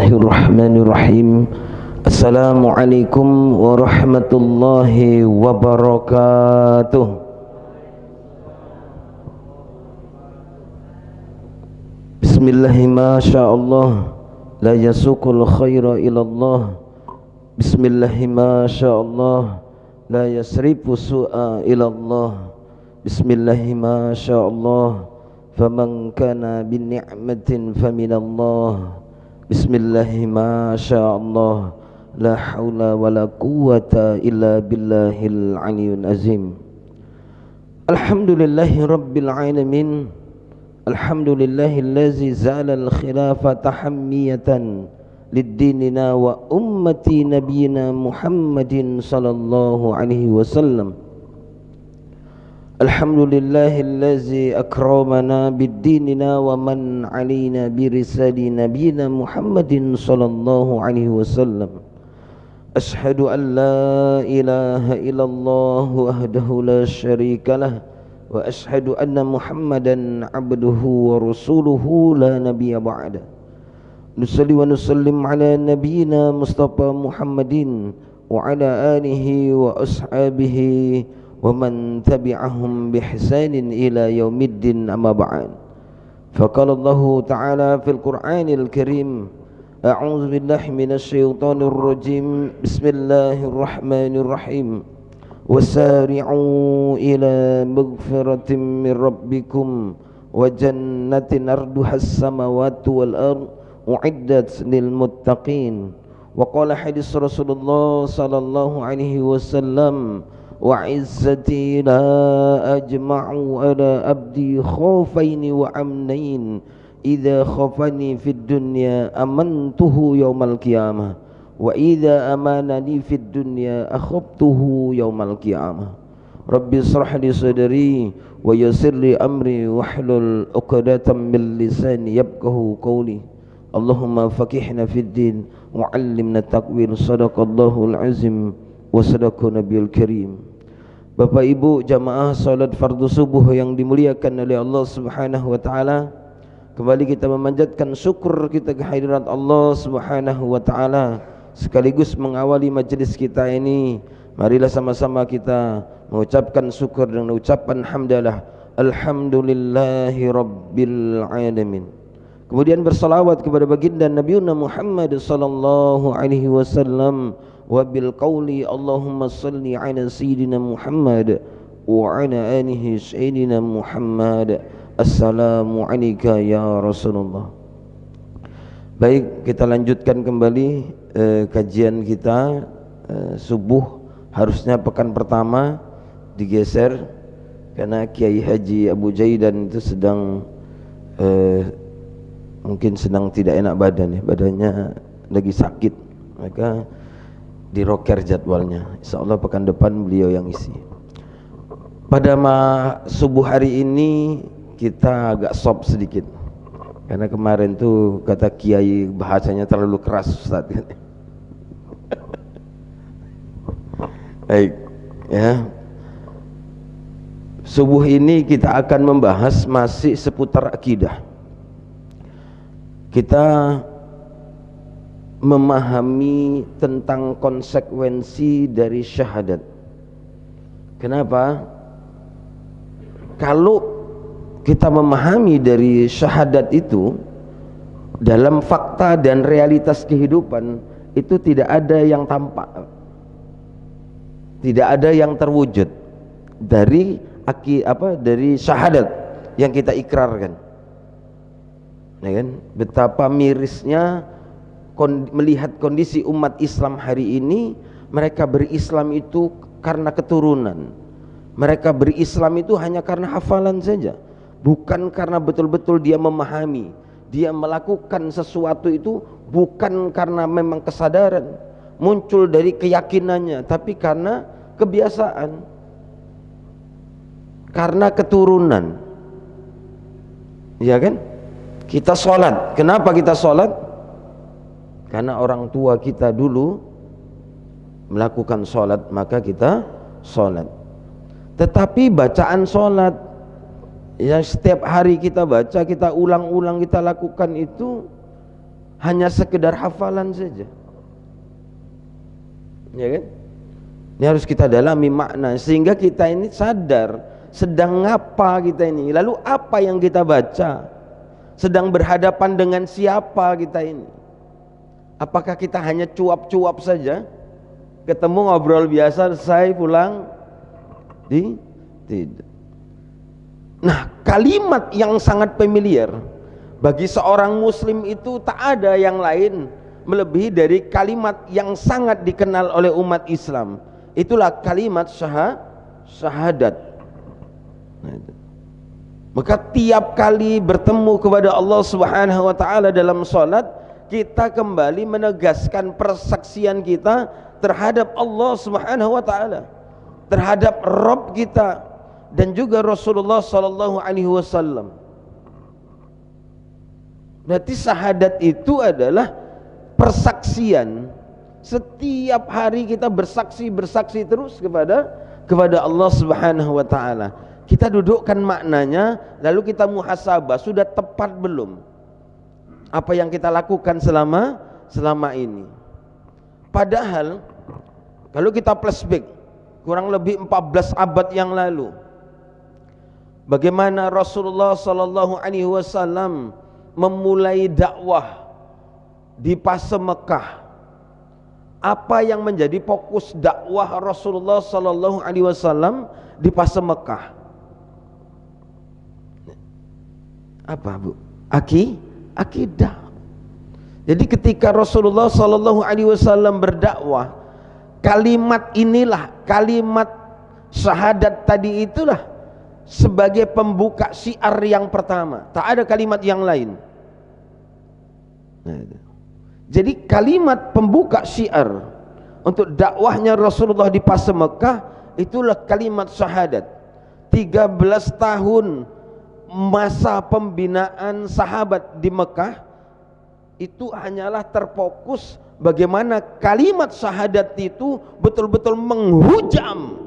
Bismillahirrahmanirrahim. Assalamualaikum warahmatullahi wabarakatuh. Bismillahi masyaallah la yasuqul khaira ilallah. Bismillahi masyaallah la yasrifu su'a ilallah. Bismillahi masyaallah faman kana bin ni'matin faminallah. Bismillahi masyaallah la haula wala quwwata illa billahil aliyyil azim. Alhamdulillahi rabbil alamin. Alhamdulillahillazi zala al-khilafata hammiyatan lid-dinina wa ummati nabiyyina Muhammadin sallallahu alaihi wasallam. Alhamdulillahillazi akramana bid-dinina wa man alaina birisali nabiyina Muhammadin sallallahu alaihi wasallam. Ashhadu an la ilaha illallah wahdahu la syarikalah wa ashhadu anna Muhammadan abduhu wa rasuluhu la nabiyya ba'da. Nusalli wa nusallim ala nabiyyina Mustafa Muhammadin wa ala alihi wa ashabihi wa man tabi'ahum bihsanin ila yaumiddin amma ba'd. Faqala Allah ta'ala fil Qur'anil Karim, a'udzu billahi minasy syaithanir rajim. Bismillahirrahmanirrahim. Wasari'u ila maghfiratin min rabbikum wa jannatin arduhas samawati wal ard u'iddat lil muttaqin. Wa qala hadis Rasulullah sallallahu alaihi wasallam, wa izzati la ajma'u ala abdi khawfaini wa amnain idha khafani fid dunya amantuhu yawmal qiyamah wa idha amanani fid dunya akhaftuhu yawmal qiyamah. Rabbi israh li sadri wa yassir li amri wahlul 'uqdatam min lisani yafqahu qawli. Allahumma faqihna fid din wa 'allimna ta'wil. Shadaqallahul azim wa sadaqa nabiyul karim. Bapak Ibu jamaah salat fardu subuh yang dimuliakan oleh Allah Subhanahu wa taala, kembali kita memanjatkan syukur kita kehadirat Allah Subhanahu wa taala. Sekaligus mengawali majelis kita ini, marilah sama-sama kita mengucapkan syukur dengan ucapan hamdalah, alhamdulillahi rabbil alamin. Kemudian bersalawat kepada baginda Nabi Muhammad sallallahu alaihi wasallam, wa bil qawli Allahumma salli ala sayyidina Muhammad wa ala alihi sayyidina Muhammad. Assalamu alayka ya Rasulullah. Baik, kita lanjutkan kembali kajian kita subuh. Harusnya pekan pertama digeser karena Kiai Haji Abu Jaidan itu sedang mungkin sedang tidak enak badan ya, badannya lagi sakit, maka diroker jadwalnya. Insyaallah pekan depan beliau yang isi. Pada subuh hari ini kita agak sop sedikit karena kemarin tuh kata Kiai bahasanya terlalu keras Ustaz. Baik ya, subuh ini kita akan membahas masih seputar akidah. Kita memahami tentang konsekuensi dari syahadat. Kenapa? Kalau kita memahami dari syahadat itu dalam fakta dan realitas kehidupan, itu tidak ada yang tampak, tidak ada yang terwujud dari dari syahadat yang kita ikrarkan. Ya kan? Betapa mirisnya melihat kondisi umat Islam hari ini. Mereka berislam itu karena keturunan, mereka berislam itu hanya karena hafalan saja, bukan karena betul-betul dia memahami. Dia melakukan sesuatu itu bukan karena memang kesadaran muncul dari keyakinannya, tapi karena kebiasaan, karena keturunan. Ya kan? Kita sholat, kenapa kita sholat? Karena orang tua kita dulu melakukan sholat, maka kita sholat. Tetapi bacaan sholat yang setiap hari kita baca, kita ulang-ulang, kita lakukan itu hanya sekedar hafalan saja, ya kan? Ini harus kita dalami makna sehingga kita ini sadar sedang ngapa kita ini, lalu apa yang kita baca, sedang berhadapan dengan siapa kita ini. Apakah kita hanya cuap-cuap saja, ketemu ngobrol biasa selesai pulang? Tidak. Nah, kalimat yang sangat familiar bagi seorang muslim itu tak ada yang lain melebihi dari kalimat yang sangat dikenal oleh umat Islam. Itulah kalimat syahadat. Maka tiap kali bertemu kepada Allah Subhanahu wa taala dalam salat, kita kembali menegaskan persaksian kita terhadap Allah Subhanahu wa taala, terhadap Rabb kita dan juga Rasulullah sallallahu alaihi wasallam. Berarti syahadat itu adalah persaksian. Setiap hari kita bersaksi terus kepada Allah Subhanahu wa taala. Kita dudukkan maknanya, lalu kita muhasabah, sudah tepat belum apa yang kita lakukan selama ini. Padahal kalau kita flashback kurang lebih 14 abad yang lalu, bagaimana Rasulullah sallallahu alaihi wasallam memulai dakwah di fase Mekah. Apa yang menjadi fokus dakwah Rasulullah sallallahu alaihi wasallam di fase Mekah? Apa, Bu? Akidah. Jadi ketika Rasulullah sallallahu alaihi wasallam berdakwah, kalimat inilah, kalimat syahadat tadi itulah sebagai pembuka syiar yang pertama. Tak ada kalimat yang lain. Jadi kalimat pembuka syiar untuk dakwahnya Rasulullah di fase Mekah itulah kalimat syahadat. 13 tahun masa pembinaan sahabat di Mekah itu hanyalah terfokus bagaimana kalimat syahadat itu betul-betul menghujam.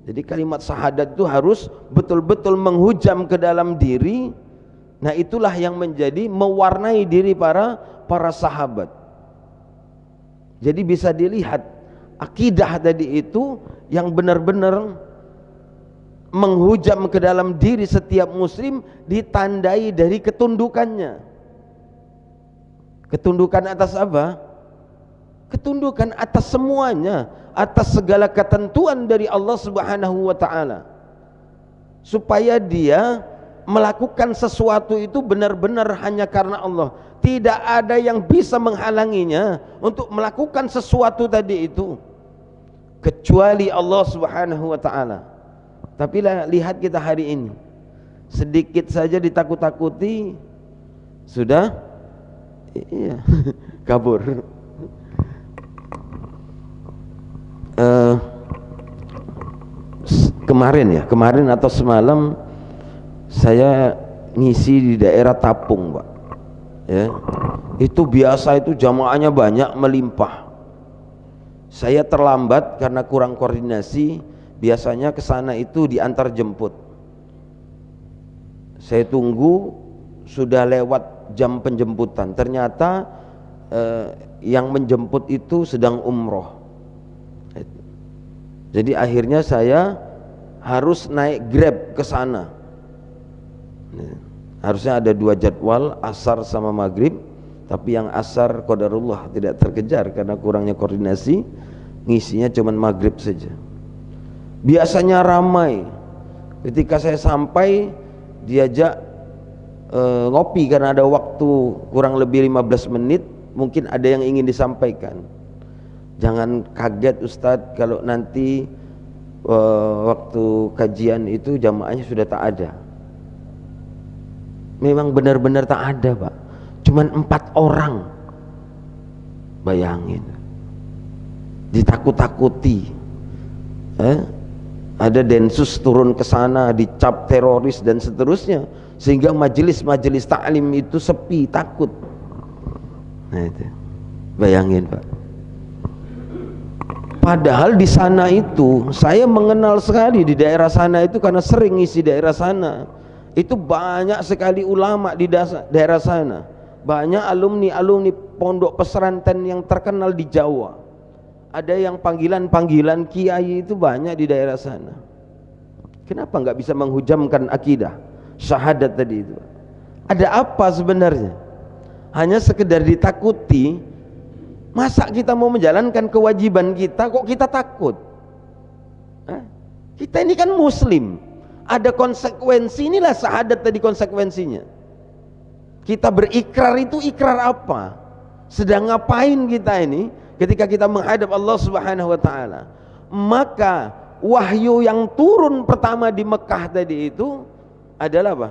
Jadi kalimat syahadat itu harus betul-betul menghujam ke dalam diri. Nah, itulah yang menjadi mewarnai diri para sahabat. Jadi bisa dilihat akidah tadi itu yang benar-benar menghujam ke dalam diri setiap muslim ditandai dari ketundukannya. Ketundukan atas apa? Ketundukan atas semuanya, atas segala ketentuan dari Allah Subhanahu wa taala. Supaya dia melakukan sesuatu itu benar-benar hanya karena Allah. Tidak ada yang bisa menghalanginya untuk melakukan sesuatu tadi itu kecuali Allah Subhanahu wa taala. Tapi lihat kita hari ini, sedikit saja ditakut-takuti sudah kabur. Kemarin atau semalam saya ngisi di daerah Tapung, Pak. Ya, itu biasa itu jamaahnya banyak melimpah. Saya terlambat karena kurang koordinasi. Biasanya ke sana itu diantar jemput. Saya tunggu sudah lewat jam penjemputan. Ternyata yang menjemput itu sedang umroh. Jadi akhirnya saya harus naik Grab ke sana. Harusnya ada 2 jadwal, asar sama maghrib, tapi yang asar qadarullah tidak terkejar karena kurangnya koordinasi, ngisinya cuman maghrib saja. Biasanya ramai. Ketika saya sampai diajak ngopi karena ada waktu kurang lebih 15 menit, mungkin ada yang ingin disampaikan. Jangan kaget Ustadz kalau nanti waktu kajian itu jamaahnya sudah tak ada. Memang benar-benar tak ada, Pak. Cuman 4 orang. Bayangin. Ditakut-takuti. Ada Densus turun ke sana, dicap teroris dan seterusnya, sehingga majelis-majelis taklim itu sepi, takut. Nah itu. Bayangin, Pak. Padahal di sana itu saya mengenal sekali di daerah sana itu karena sering ngisi daerah sana. Itu banyak sekali ulama di daerah sana, Banyak alumni pondok pesantren yang terkenal di Jawa. Ada yang panggilan kiai itu banyak di daerah sana. Kenapa nggak bisa menghujamkan akidah syahadat tadi itu? Ada apa sebenarnya? Hanya sekedar ditakuti. Masa kita mau menjalankan kewajiban kita kok kita takut? Kita ini kan muslim, ada konsekuensi. Inilah syahadat tadi konsekuensinya. Kita berikrar itu ikrar apa? Sedang ngapain kita ini ketika kita menghadap Allah Subhanahu wa taala? Maka wahyu yang turun pertama di Mekah tadi itu adalah apa?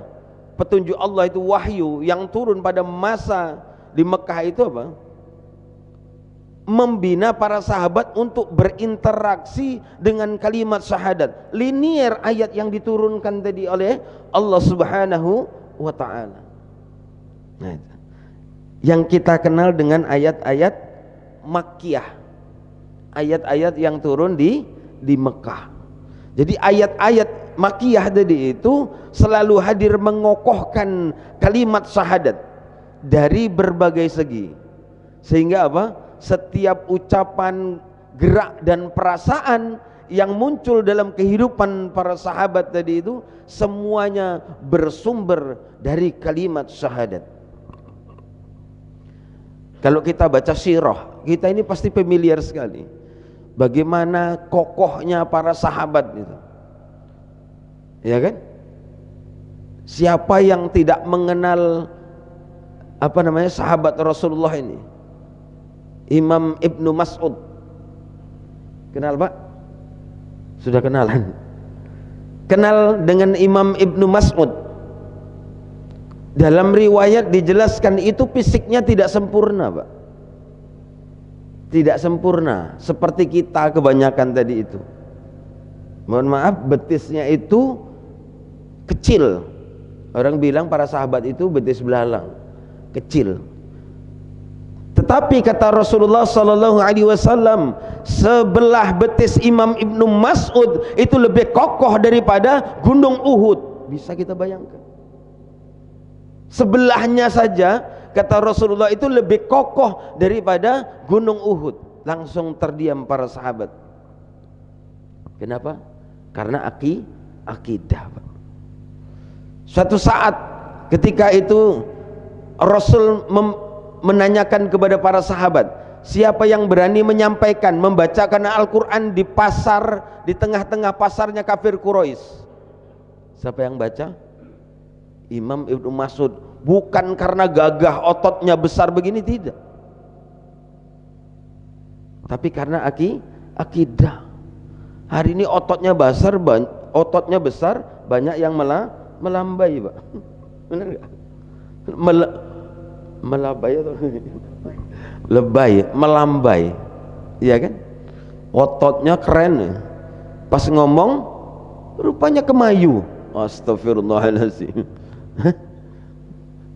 Petunjuk Allah itu wahyu yang turun pada masa di Mekah itu apa? Membina para sahabat untuk berinteraksi dengan kalimat syahadat. Linier ayat yang diturunkan tadi oleh Allah Subhanahu wa taala. Nah, yang kita kenal dengan ayat-ayat Makkiyah. Ayat-ayat yang turun di Mekah. Jadi ayat-ayat Makkiyah tadi itu selalu hadir mengokohkan kalimat syahadat dari berbagai segi. Sehingga apa? Setiap ucapan, gerak dan perasaan yang muncul dalam kehidupan para sahabat tadi itu semuanya bersumber dari kalimat syahadat. Kalau kita baca sirah, kita ini pasti familiar sekali bagaimana kokohnya para sahabat itu, ya kan? Siapa yang tidak mengenal sahabat Rasulullah ini? Imam Ibnu Mas'ud, kenal Pak? Sudah kenalan? Kenal dengan Imam Ibnu Mas'ud. Dalam riwayat dijelaskan itu fisiknya tidak sempurna Pak, tidak sempurna seperti kita kebanyakan tadi itu. Mohon maaf, betisnya itu kecil. Orang bilang para sahabat itu betis belalang, kecil. Tetapi kata Rasulullah sallallahu alaihi wasallam, sebelah betis Imam Ibnu Mas'ud itu lebih kokoh daripada gunung Uhud. Bisa kita bayangkan? Sebelahnya saja kata Rasulullah itu lebih kokoh daripada gunung Uhud. Langsung terdiam para sahabat. Kenapa? Karena akidah. Suatu saat ketika itu Rasul menanyakan kepada para sahabat, siapa yang berani menyampaikan, membacakan Al-Quran di pasar, di tengah-tengah pasarnya kafir Quraisy? Siapa yang baca? Imam Ibnu Mas'ud. Bukan karena gagah ototnya besar begini, tidak, tapi karena akidah. Hari ini ototnya besar, banyak yang melambai Pak. Benar nggak? Melambai atau lebay, melambai, iya kan? Ototnya keren, pas ngomong rupanya kemayu. Astagfirullahaladzim.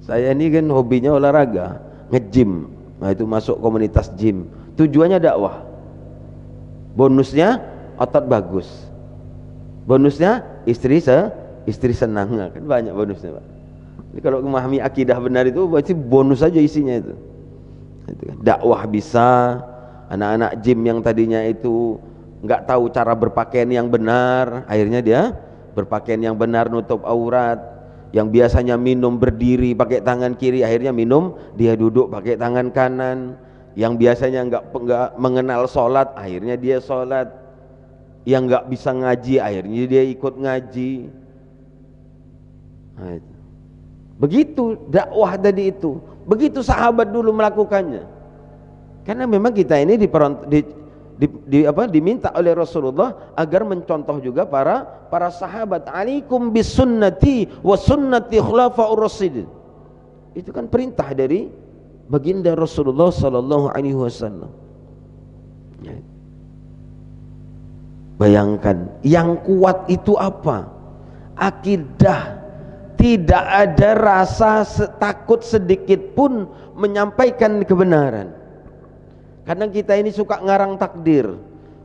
Saya ini kan hobinya olahraga, nge-gym. Nah itu masuk komunitas gym. Tujuannya dakwah. Bonusnya otot bagus. Bonusnya istri senang, kan banyak bonusnya Pak. Jadi kalau memahami akidah benar itu berarti bonus saja isinya itu. Dakwah bisa, anak-anak gym yang tadinya itu nggak tahu cara berpakaian yang benar, akhirnya dia berpakaian yang benar, nutup aurat. Yang biasanya minum berdiri pakai tangan kiri, akhirnya minum dia duduk pakai tangan kanan. Yang biasanya nggak mengenal sholat, akhirnya dia sholat. Yang nggak bisa ngaji, akhirnya dia ikut ngaji. Nah, itu. Begitu dakwah tadi itu, begitu sahabat dulu melakukannya. Karena memang kita ini diminta oleh Rasulullah agar mencontoh juga para sahabat. Alaikum bisunnati wa sunnati khulafaur rasyidin. Itu kan perintah dari baginda Rasulullah sallallahu alaihi wasallam. Bayangkan, yang kuat itu apa? Akidah. Tidak ada rasa takut sedikit pun menyampaikan kebenaran. Kadang kita ini suka ngarang takdir.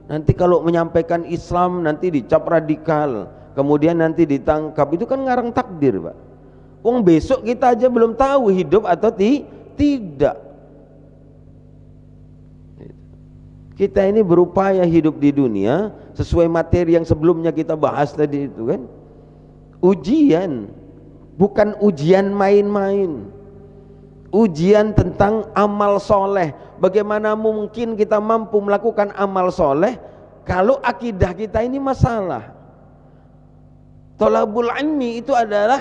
Nanti kalau menyampaikan Islam nanti dicap radikal, kemudian nanti ditangkap. Itu kan ngarang takdir Pak. Besok kita aja belum tahu hidup atau Tidak. Kita ini berupaya hidup di dunia sesuai materi yang sebelumnya kita bahas tadi itu kan. Ujian, bukan ujian main-main. Ujian tentang amal soleh. Bagaimana mungkin kita mampu melakukan amal soleh kalau akidah kita ini masalah. Thalabul ilmi itu adalah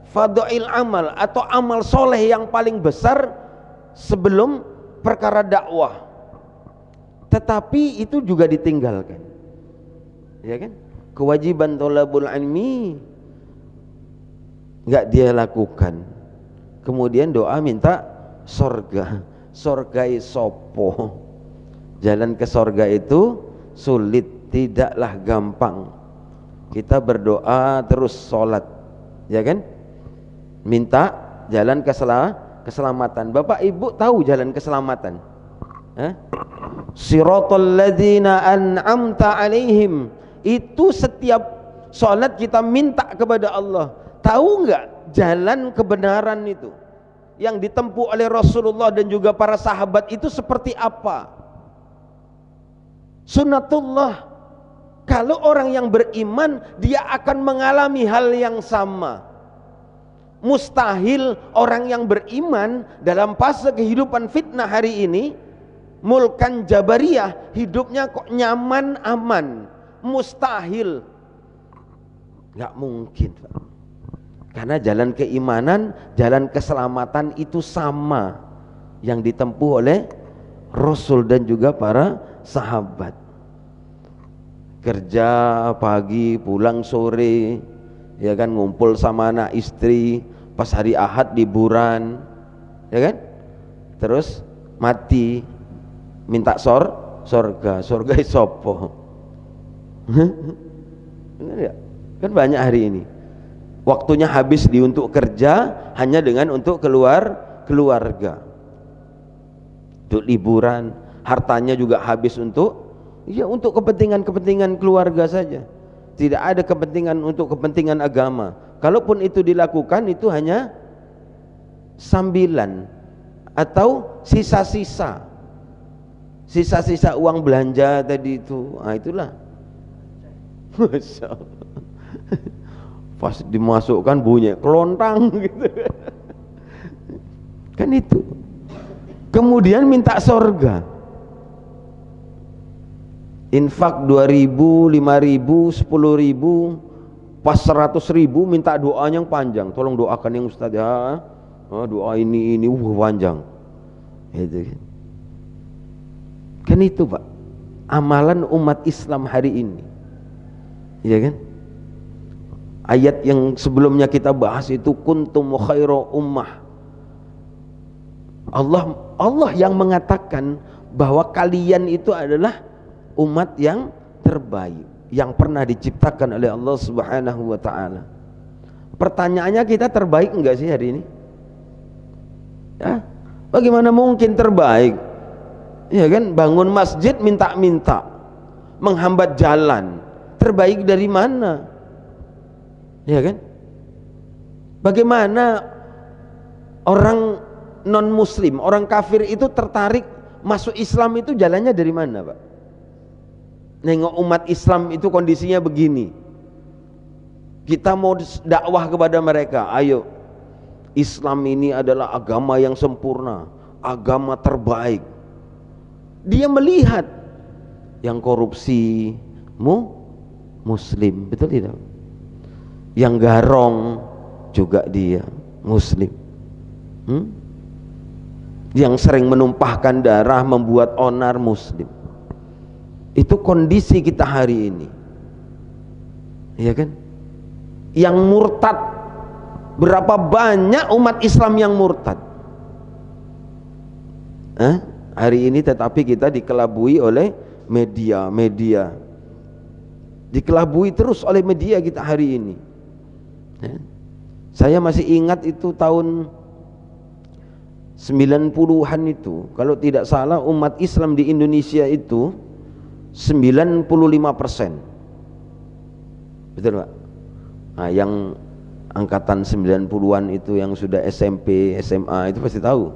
fadha'il amal atau amal soleh yang paling besar sebelum perkara dakwah. Tetapi itu juga ditinggalkan, ya kan? Kewajiban thalabul ilmi nggak dia lakukan. Kemudian doa minta sorga. Sorgai sopo. Jalan ke sorga itu sulit, tidaklah gampang. Kita berdoa terus sholat, ya kan? Minta jalan keselamatan. Bapak ibu tahu jalan keselamatan? Siratal ladzina an'amta alaihim. Itu setiap sholat kita minta kepada Allah. Tahu enggak jalan kebenaran itu yang ditempuh oleh Rasulullah dan juga para sahabat itu seperti apa? Sunnatullah. Kalau orang yang beriman, dia akan mengalami hal yang sama. Mustahil orang yang beriman dalam fase kehidupan fitnah hari ini, mulkan jabariyah, hidupnya kok nyaman aman. Mustahil. Gak mungkin, Pak. Karena jalan keimanan, jalan keselamatan itu sama yang ditempuh oleh Rasul dan juga para sahabat. Kerja pagi, pulang sore, ya kan, ngumpul sama anak istri, pas hari Ahad liburan, ya kan, terus mati minta sorga sopo. Benar ya? Kan banyak hari ini waktunya habis untuk kerja hanya dengan untuk keluarga, untuk liburan, hartanya juga habis untuk kepentingan keluarga saja. Tidak ada kepentingan untuk kepentingan agama. Kalaupun itu dilakukan, itu hanya sambilan atau sisa-sisa uang belanja tadi itu. Nah, itulah. Masya Allah. Pas dimasukkan bunyi kelontang gitu. Kan itu. Kemudian minta sorga. Infak 2.000, 5.000, 10.000, pas 100.000 minta doa yang panjang. Tolong doakan yang Ustaz ya. Doa ini panjang. Itu kan itu, Pak. Amalan umat Islam hari ini. Iya kan? Ayat yang sebelumnya kita bahas itu kuntum khairu ummah. Allah yang mengatakan bahwa kalian itu adalah umat yang terbaik yang pernah diciptakan oleh Allah Subhanahu wa taala. Pertanyaannya, kita terbaik enggak sih hari ini? Ya, bagaimana mungkin terbaik? Ya kan, bangun masjid minta-minta, menghambat jalan. Terbaik dari mana? Ya kan? Bagaimana orang non muslim, orang kafir itu tertarik masuk Islam, itu jalannya dari mana, Pak? Nengok umat Islam itu kondisinya begini, kita mau dakwah kepada mereka, ayo, Islam ini adalah agama yang sempurna, agama terbaik. Dia melihat yang korupsi muslim, betul tidak? Yang garong juga dia muslim, yang sering menumpahkan darah, membuat onar muslim. Itu kondisi kita hari ini, ya kan? Yang murtad, berapa banyak umat Islam yang murtad hari ini, tetapi kita dikelabui oleh media, dikelabui terus oleh media kita hari ini. Saya masih ingat itu tahun 90-an itu, kalau tidak salah umat Islam di Indonesia itu 95%. Betul Pak? Nah, yang angkatan 90-an itu yang sudah SMP, SMA itu pasti tahu.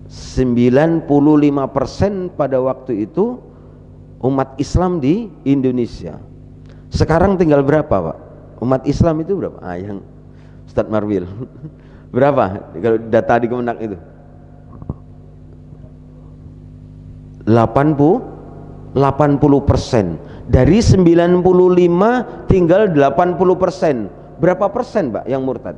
95% pada waktu itu umat Islam di Indonesia. Sekarang tinggal berapa Pak? Umat Islam itu berapa? Yang Ustadz Marwil berapa kalau data di Kemenak itu? 80%. Dari 95 tinggal 80%. Berapa persen Pak yang murtad?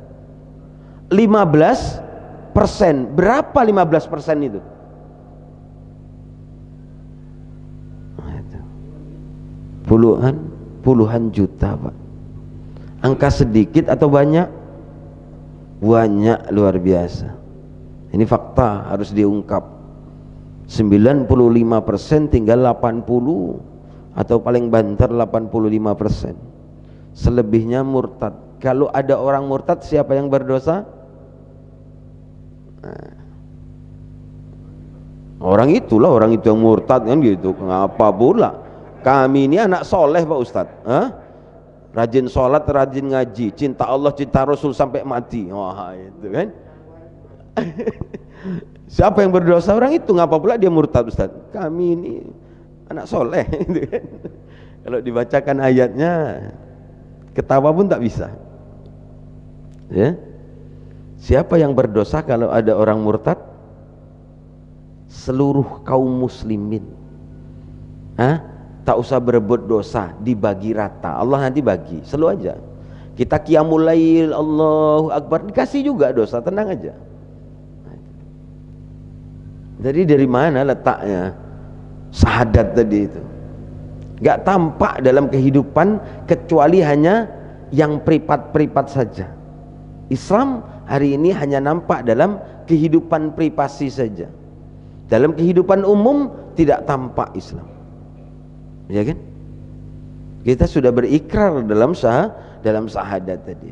15%. Berapa 15% itu? Puluhan juta Pak. Angka sedikit atau banyak? Banyak, luar biasa. Ini fakta harus diungkap. 95% tinggal 80 atau paling banter 85%. Selebihnya murtad. Kalau ada orang murtad, siapa yang berdosa? Orang itu yang murtad kan gitu. Ngapa pula? Kami ini anak soleh Pak Ustadz, rajin sholat, rajin ngaji, cinta Allah, cinta Rasul sampai mati. Wah itu kan. Siapa yang berdosa? Orang itu. Ngapa pula dia murtad Ustadz? Kami ini anak soleh. Gitu kan. Kalau dibacakan ayatnya, ketawa pun tak bisa. Ya. Siapa yang berdosa kalau ada orang murtad? Seluruh kaum muslimin. Tak usah berebut dosa, dibagi rata. Allah nanti bagi, selalu aja. Kita qiyamul lail, Allahu Akbar, dikasih juga dosa, tenang aja. Jadi dari mana letaknya syahadat tadi itu? Gak tampak dalam kehidupan kecuali hanya yang privat-privat saja. Islam hari ini hanya nampak dalam kehidupan privasi saja. Dalam kehidupan umum tidak tampak Islam. Ya kan? Kita sudah berikrar dalam syahadat tadi.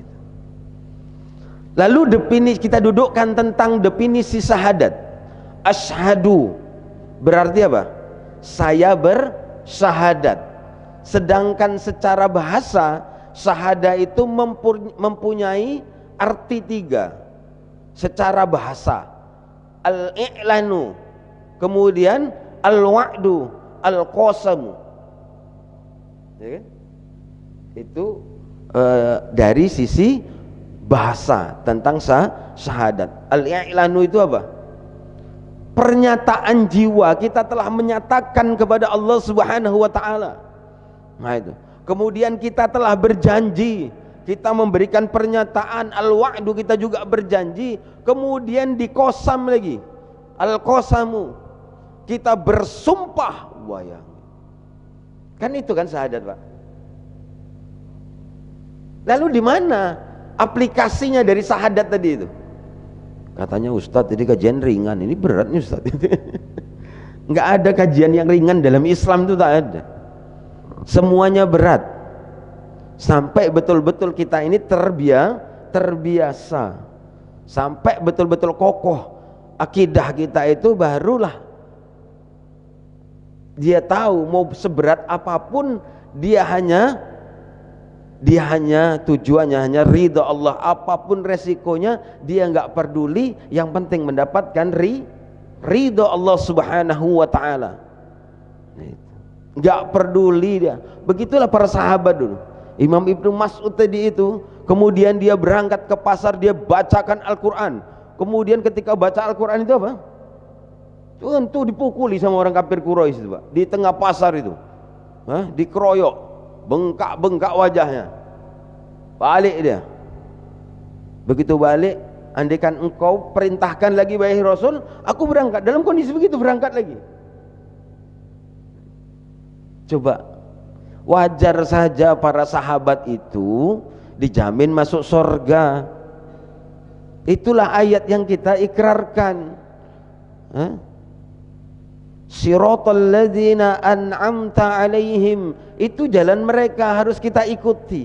Lalu kita dudukkan tentang definisi syahadat. Asyhadu berarti apa? Saya bersyahadat. Sedangkan secara bahasa syahadah itu mempunyai arti 3 secara bahasa. Al-i'lanu, kemudian al-wa'du, al-qasamu. Ya kan? Itu dari sisi bahasa tentang syahadat. Al-i'lanu itu apa? Pernyataan jiwa, kita telah menyatakan kepada Allah Subhanahu wa taala. Nah itu. Kemudian kita telah berjanji, kita memberikan pernyataan al-wa'du, kita juga berjanji, kemudian dikosam lagi. Al-qasamu, kita bersumpah. Wayang. Kan itu kan syahadat Pak. Lalu di mana aplikasinya dari syahadat tadi itu? Katanya Ustadz ini kajian ringan, ini berat nih Ustadz. Nggak ada kajian yang ringan dalam Islam itu, tak ada. Semuanya berat. Sampai betul-betul kita ini terbiasa. Sampai betul-betul kokoh akidah kita itu, barulah dia tahu mau seberat apapun dia hanya tujuannya hanya ridha Allah, apapun resikonya dia nggak peduli, yang penting mendapatkan ridha Allah Subhanahu wa taala. Nggak peduli dia. Begitulah para sahabat dulu. Imam Ibnu Mas'ud tadi itu, kemudian dia berangkat ke pasar, dia bacakan Al-Quran. Kemudian ketika baca Al-Quran itu apa? Tentu dipukuli sama orang kafir Quraisy itu Pak, di tengah pasar itu, dikeroyok, bengkak wajahnya, balik dia. Begitu balik, andaikan engkau perintahkan lagi wahai Rasul, aku berangkat. Dalam kondisi begitu berangkat lagi. Coba, wajar saja para sahabat itu dijamin masuk surga. Itulah ayat yang kita ikrarkan. Siratal ladzina an'amta alaihim, itu jalan mereka, harus kita ikuti.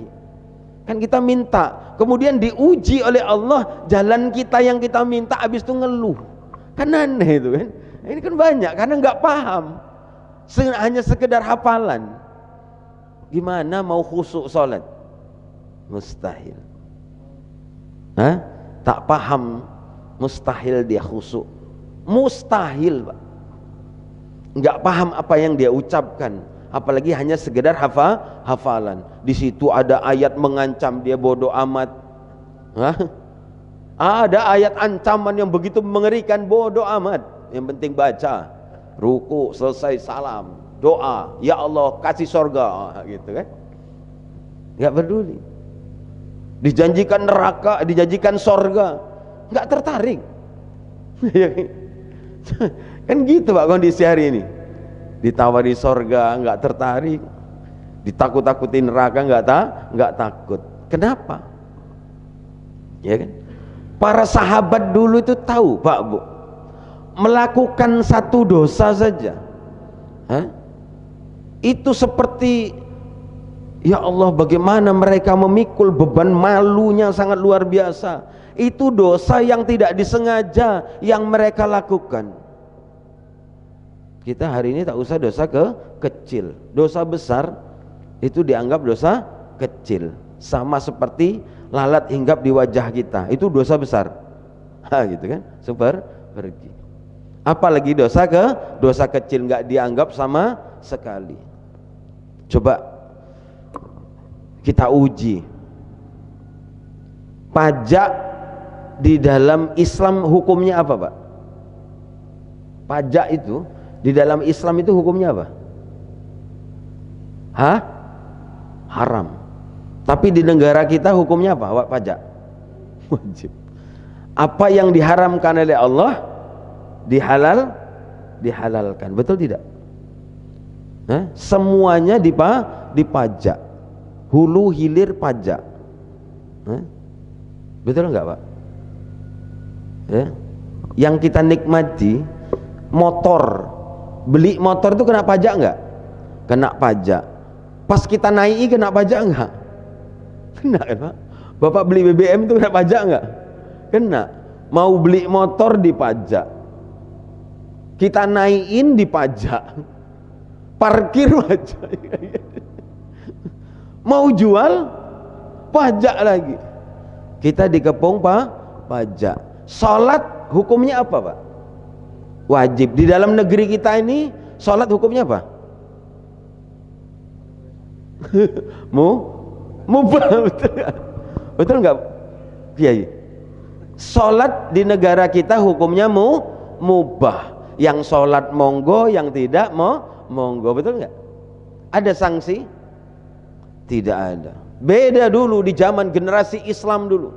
Kan kita minta, kemudian diuji oleh Allah, jalan kita yang kita minta, habis itu ngeluh. Kan aneh itu kan. Ini kan banyak karena nggak paham, hanya sekedar hafalan. Gimana mau khusyuk salat? Mustahil. Tak paham, mustahil dia khusyuk. Mustahil, Pak. Nggak paham apa yang dia ucapkan, apalagi hanya sekedar hafalan. Di situ ada ayat mengancam, dia bodoh amat. Hah? Ada ayat ancaman yang begitu mengerikan, bodoh amat. Yang penting baca, ruku, selesai salam, doa, ya Allah kasih sorga, gitu kan. Nggak peduli. Dijanjikan neraka, dijanjikan sorga, nggak tertarik. Kan gitu Pak kondisi hari ini. Ditawari sorga nggak tertarik, ditakut-takutin neraka nggak takut. Kenapa? Ya kan? Para sahabat dulu itu tahu Pak Bu, melakukan satu dosa saja, itu seperti, ya Allah, bagaimana mereka memikul beban malunya sangat luar biasa. Itu dosa yang tidak disengaja yang mereka lakukan. Kita hari ini tak usah dosa kecil, dosa besar itu dianggap dosa kecil. Sama seperti lalat hinggap di wajah kita, itu dosa besar, gitu kan, pergi. Apalagi dosa kecil nggak dianggap sama sekali. Coba kita uji. Pajak di dalam Islam hukumnya apa, Pak? Pajak itu di dalam Islam itu hukumnya apa? Haram. Tapi di negara kita hukumnya apa, Pak? Pajak wajib. Apa yang diharamkan oleh Allah dihalalkan, betul tidak? Semuanya dipajak, hulu hilir pajak. Betul enggak, Pak? Yang kita nikmati motor, beli motor itu kena pajak enggak? Kena pajak. Pas kita naiki kena pajak enggak? Kena kan, Pak? Bapak beli BBM itu kena pajak enggak? Kena. Mau beli motor dipajak, kita naikin dipajak, parkir pajak, mau jual pajak lagi, kita dikepung pajak. Sholat hukumnya apa, Pak? Wajib. Di dalam negeri kita ini sholat hukumnya apa? Mubah. Betul nggak, Kiai? Sholat di negara kita hukumnya mubah. Yang sholat monggo, yang tidak monggo, betul nggak? Ada sanksi? Tidak ada. Beda dulu di zaman generasi Islam dulu,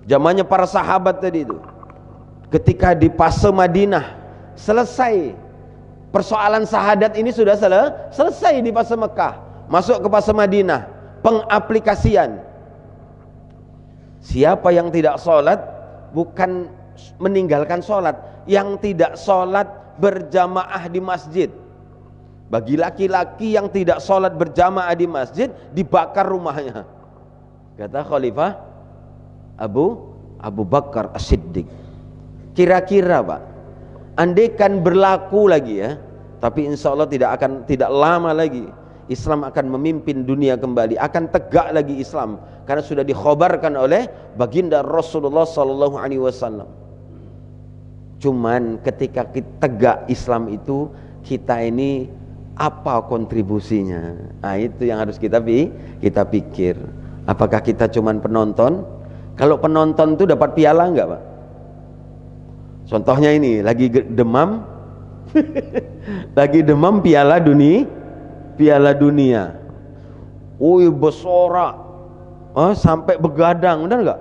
zamannya para sahabat tadi itu. Ketika di fase Madinah selesai persoalan syahadat ini, sudah selesai di fase Mekah, masuk ke fase Madinah, pengaplikasian. Siapa yang tidak sholat, bukan meninggalkan sholat, yang tidak sholat berjamaah di masjid. Bagi laki-laki yang tidak sholat berjamaah di masjid, dibakar rumahnya, kata Khalifah Abu Bakar As-Siddiq. Kira-kira, Pak, andaikan berlaku lagi ya, tapi insya Allah tidak lama lagi Islam akan memimpin dunia kembali, akan tegak lagi Islam, karena sudah dikhabarkan oleh baginda Rasulullah SAW. Cuman ketika kita tegak Islam itu, kita ini apa kontribusinya? Nah, itu yang harus kita pikir. Apakah kita cuman penonton? Kalau penonton itu dapat piala enggak, Pak? Contohnya ini, lagi demam lagi demam piala dunia. Bersorak, sampai begadang, benar nggak?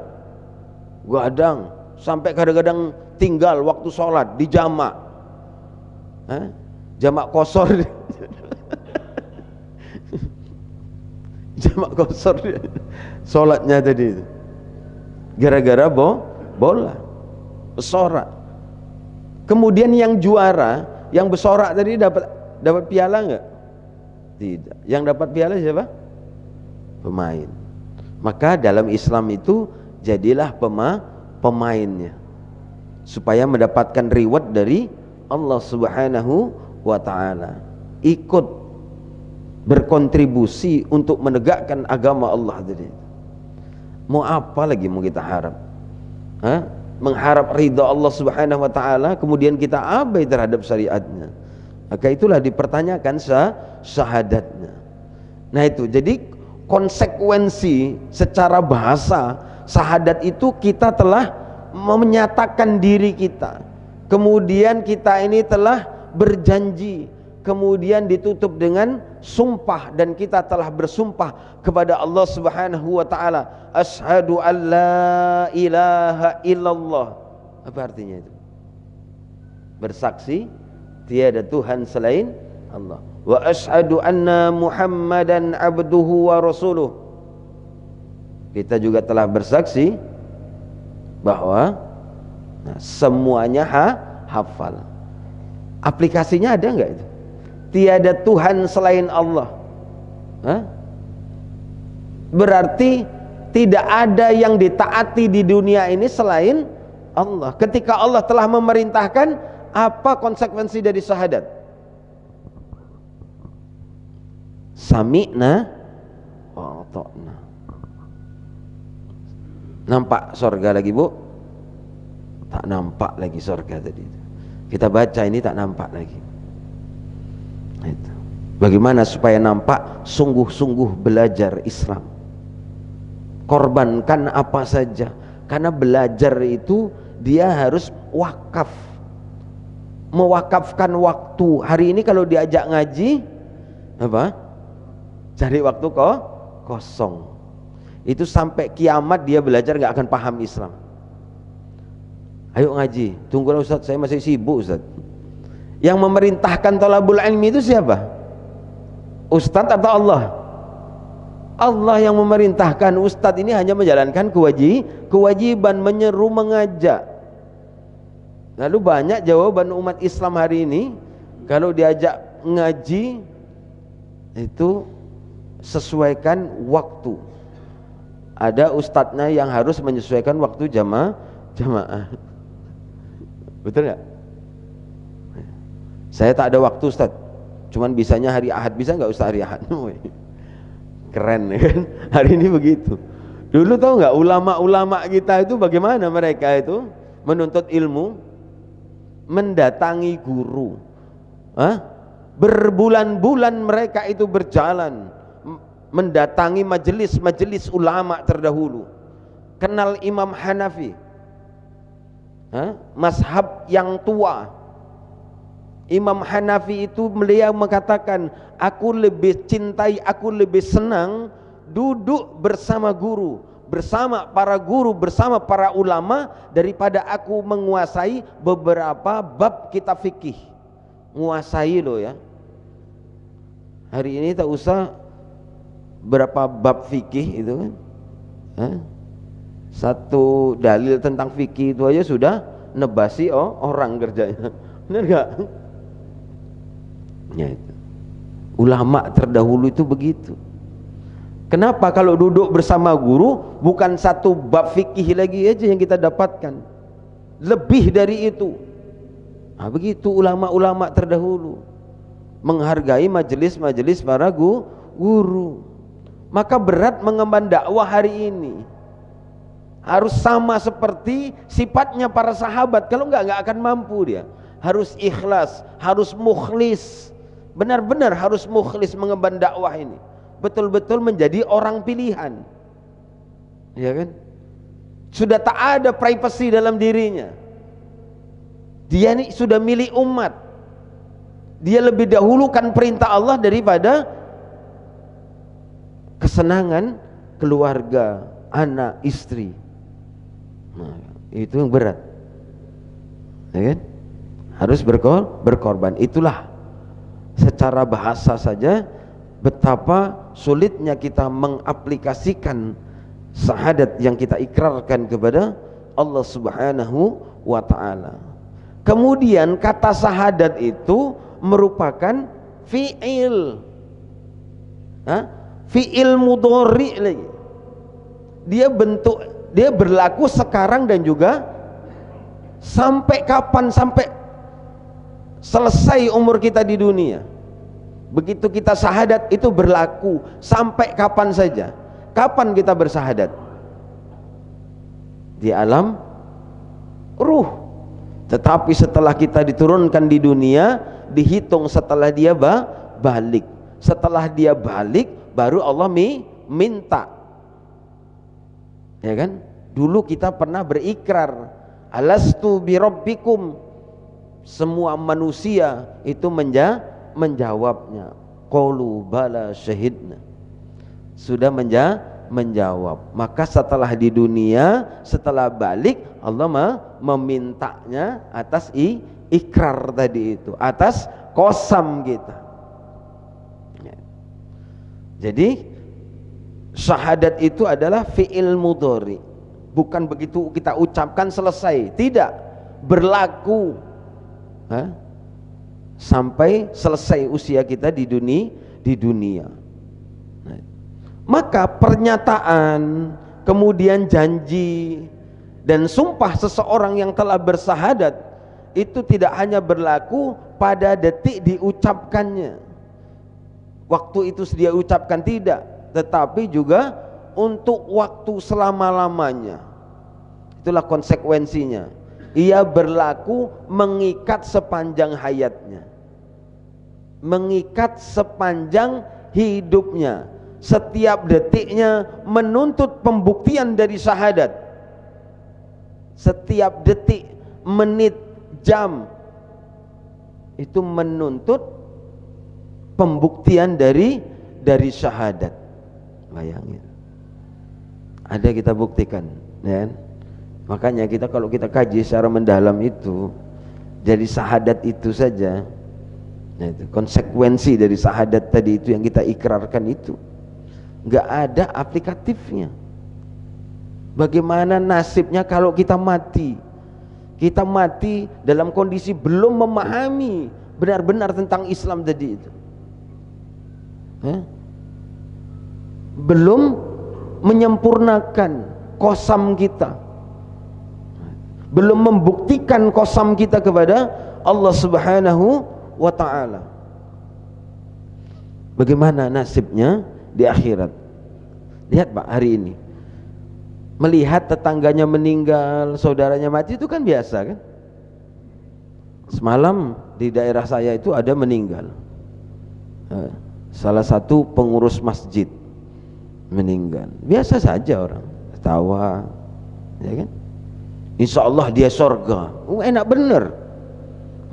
Gadang, sampai kadang-kadang tinggal waktu sholat di jamak, jamak kosor, jamak kosor sholatnya tadi itu, gara-gara bola, bersorak. Kemudian yang juara, yang bersorak tadi dapat piala nggak? Tidak. Yang dapat piala siapa? Pemain. Maka dalam Islam itu jadilah pemainnya, supaya mendapatkan reward dari Allah Subhanahu wa ta'ala. Ikut berkontribusi untuk menegakkan agama Allah tadi. Mau apa lagi mau kita harap? mengharap ridha Allah Subhanahu wa taala, kemudian kita abai terhadap syariatnya, maka itulah dipertanyakan syahadatnya. Nah itu, jadi konsekuensi secara bahasa syahadat itu kita telah menyatakan diri kita, kemudian kita ini telah berjanji, kemudian ditutup dengan sumpah, dan kita telah bersumpah kepada Allah Subhanahu wa taala, asyhadu an la ilaha illallah. Apa artinya itu? Bersaksi tiada Tuhan selain Allah. Wa asyhadu anna Muhammadan abduhu wa rasuluh. Kita juga telah bersaksi bahwa semuanya hafal. Aplikasinya ada enggak itu? Tiada Tuhan selain Allah. Berarti tidak ada yang ditaati di dunia ini selain Allah. Ketika Allah telah memerintahkan, apa konsekuensi dari syahadat? Sami'na wa ata'na. Nampak sorga lagi, Bu? Tak nampak lagi sorga tadi. Kita baca ini tak nampak lagi. Itu. Bagaimana supaya nampak? Sungguh-sungguh belajar Islam, korbankan apa saja, karena belajar itu dia harus wakaf, mewakafkan waktu. Hari ini kalau diajak ngaji apa? Cari waktu kosong. Itu sampai kiamat dia belajar nggak akan paham Islam. Ayo ngaji, tunggulah Ustaz, saya masih sibuk Ustaz. Yang memerintahkan thalabul ilmi itu siapa? Ustadz atau Allah? Allah yang memerintahkan. Ustadz ini hanya menjalankan kewajiban menyeru, mengajak. Lalu banyak jawaban umat Islam hari ini kalau diajak ngaji itu sesuaikan waktu. Ada ustadznya yang harus menyesuaikan waktu jamaah. Betul nggak? Saya tak ada waktu Ustaz, cuman bisanya hari Ahad. Bisa nggak Ustaz hari Ahad? Keren kan? Hari ini begitu. Dulu tahu nggak ulama-ulama kita itu bagaimana mereka itu menuntut ilmu, mendatangi guru. Berbulan-bulan mereka itu berjalan mendatangi majelis-majelis ulama terdahulu. Kenal Imam Hanafi, mazhab yang tua. Imam Hanafi itu beliau mengatakan, aku lebih cintai, aku lebih senang duduk bersama guru, bersama para guru, bersama para ulama, daripada aku menguasai beberapa bab kitab fikih. Menguasai loh ya. Hari ini tak usah berapa bab fikih itu kan. Satu dalil tentang fikih itu aja sudah nebasi orang kerjanya. Benar gak? Ya itu. Ulama terdahulu itu begitu. Kenapa? Kalau duduk bersama guru bukan satu bab fikih lagi aja yang kita dapatkan, lebih dari itu. Nah, begitu ulama-ulama terdahulu menghargai majelis-majelis para guru. Maka berat mengemban dakwah hari ini. Harus sama seperti sifatnya para sahabat. Kalau enggak akan mampu dia. Harus ikhlas, harus mukhlis. Benar-benar harus mukhlis mengemban dakwah ini. Betul-betul menjadi orang pilihan. Ya kan? Sudah tak ada privasi dalam dirinya. Dia ini sudah milik umat. Dia lebih dahulukan perintah Allah daripada kesenangan keluarga, anak, istri. Nah, itu yang berat. Ya kan? Harus berkorban. Itulah secara bahasa saja betapa sulitnya kita mengaplikasikan syahadat yang kita ikrarkan kepada Allah Subhanahu wa ta'ala. Kemudian kata syahadat itu merupakan fi'il, fi'il mudhari lagi. Dia berlaku sekarang dan juga sampai kapan? Sampai selesai umur kita di dunia. Begitu kita syahadat itu berlaku sampai kapan saja. Kapan kita bersyahadat? Di alam ruh. Tetapi setelah kita diturunkan di dunia, dihitung setelah dia balik. Setelah dia balik, baru Allah minta. Ya kan? Dulu kita pernah berikrar, alastu birabbikum. Semua manusia itu menjawabnya, qalu bala syahidna. Sudah menjawab. Maka setelah di dunia, setelah balik, Allah memintanya atas ikrar tadi itu, atas qasam kita. Jadi syahadat itu adalah fi'il mudhari, bukan begitu kita ucapkan selesai, tidak, berlaku sampai selesai usia kita di dunia. Maka pernyataan, kemudian janji dan sumpah seseorang yang telah bersahadat itu tidak hanya berlaku pada detik diucapkannya, waktu itu dia ucapkan, tidak, tetapi juga untuk waktu selama-lamanya. Itulah konsekuensinya. Ia berlaku mengikat sepanjang hayatnya, mengikat sepanjang hidupnya. Setiap detiknya menuntut pembuktian dari syahadat. Setiap detik, menit, jam itu menuntut pembuktian dari syahadat. Bayangin, ada kita buktikan, ya. Makanya kita kalau kita kaji secara mendalam itu, jadi syahadat itu saja, nah itu konsekuensi dari syahadat tadi itu yang kita ikrarkan itu nggak ada aplikatifnya. Bagaimana nasibnya kalau kita mati? Kita mati dalam kondisi belum memahami benar-benar tentang Islam tadi itu, belum menyempurnakan qasam kita, belum membuktikan qasam kita kepada Allah Subhanahu wa ta'ala. Bagaimana nasibnya di akhirat? Lihat Pak, hari ini melihat tetangganya meninggal, saudaranya mati, itu kan biasa kan? Semalam di daerah saya itu ada meninggal, salah satu pengurus masjid meninggal. Biasa saja, orang ketawa, ya kan? Insya Allah dia surga. Enak bener.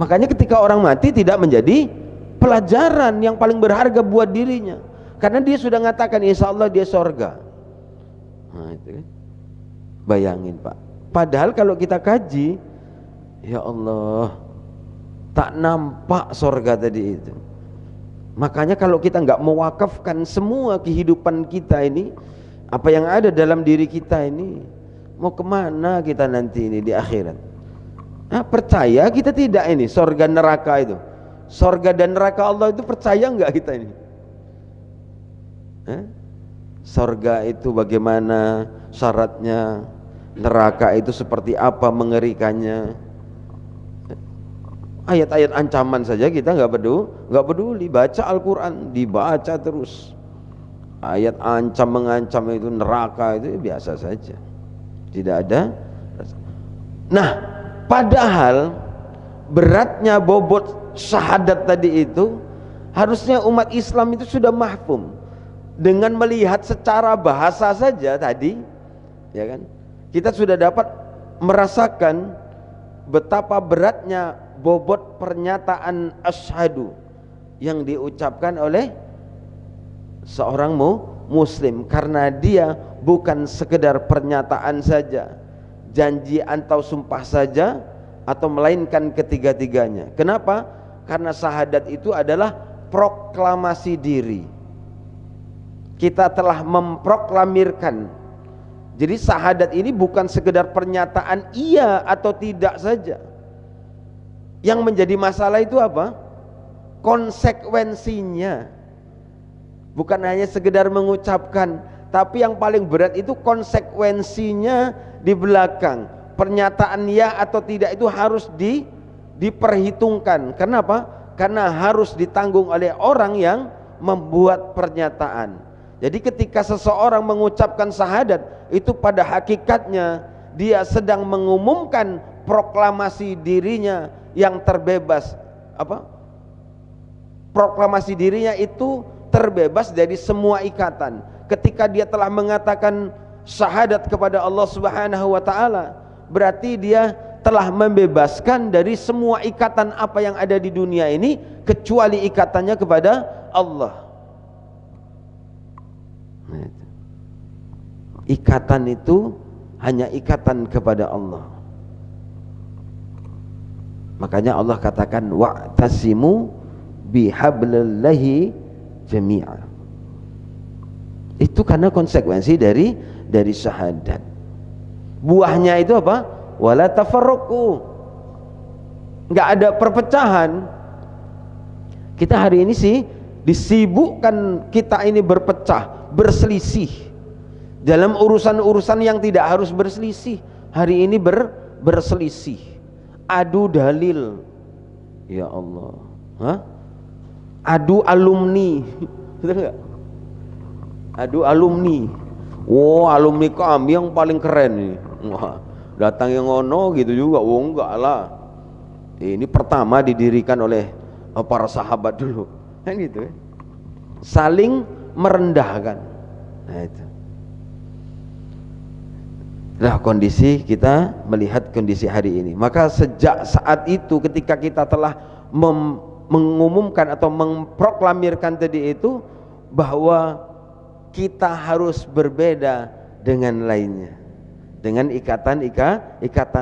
Makanya ketika orang mati tidak menjadi pelajaran yang paling berharga buat dirinya, karena dia sudah mengatakan insya Allah dia surga. Nah, itu kan? Bayangin Pak. Padahal kalau kita kaji, ya Allah, tak nampak surga tadi itu. Makanya kalau kita nggak mewakafkan semua kehidupan kita ini, apa yang ada dalam diri kita ini, mau kemana kita nanti ini di akhirat? Percaya kita tidak ini surga neraka itu, surga dan neraka Allah itu, percaya nggak kita ini? Surga itu bagaimana syaratnya, neraka itu seperti apa mengerikannya? Ayat-ayat ancaman saja kita nggak peduli. Baca Al-Quran, dibaca terus. Ayat ancam mengancam itu, neraka itu biasa saja, tidak ada. Nah, padahal beratnya bobot syahadat tadi itu harusnya umat Islam itu sudah mahfum. Dengan melihat secara bahasa saja tadi, ya kan, kita sudah dapat merasakan betapa beratnya bobot pernyataan asyhadu yang diucapkan oleh seorang muslim, karena dia bukan sekedar pernyataan saja, janji atau sumpah saja, atau melainkan ketiga-tiganya. Kenapa? Karena syahadat itu adalah proklamasi diri. Kita telah memproklamirkan. Jadi syahadat ini bukan sekedar pernyataan iya atau tidak saja. Yang menjadi masalah itu apa? Konsekuensinya. Bukan hanya sekedar mengucapkan, tapi yang paling berat itu konsekuensinya di belakang. Pernyataan ya atau tidak itu harus diperhitungkan. Kenapa? Karena harus ditanggung oleh orang yang membuat pernyataan. Jadi ketika seseorang mengucapkan syahadat, itu pada hakikatnya dia sedang mengumumkan proklamasi dirinya yang terbebas, proklamasi dirinya itu terbebas dari semua ikatan. Ketika dia telah mengatakan syahadat kepada Allah Subhanahu wa taala, berarti dia telah membebaskan dari semua ikatan apa yang ada di dunia ini kecuali ikatannya kepada Allah. Ikatan itu hanya ikatan kepada Allah. Makanya Allah katakan wa'tasimu bihablillahi jami'a. Itu karena konsekuensi dari syahadat. Buahnya itu apa? Wala tafarruqu. Enggak ada perpecahan. Kita hari ini sih disibukkan kita ini berpecah, berselisih dalam urusan-urusan yang tidak harus berselisih. Hari ini berselisih, adu dalil, ya Allah, adu alumni, betul nggak? Adu alumni, alumni kami yang paling keren nih, datang yang ngono gitu juga, enggak lah, ini pertama didirikan oleh para sahabat dulu, kan gitu, saling merendahkan. Nah itu. Nah, kondisi kita melihat kondisi hari ini. Maka sejak saat itu ketika kita telah mengumumkan atau memproklamirkan tadi itu bahwa kita harus berbeda dengan lainnya, dengan ikatan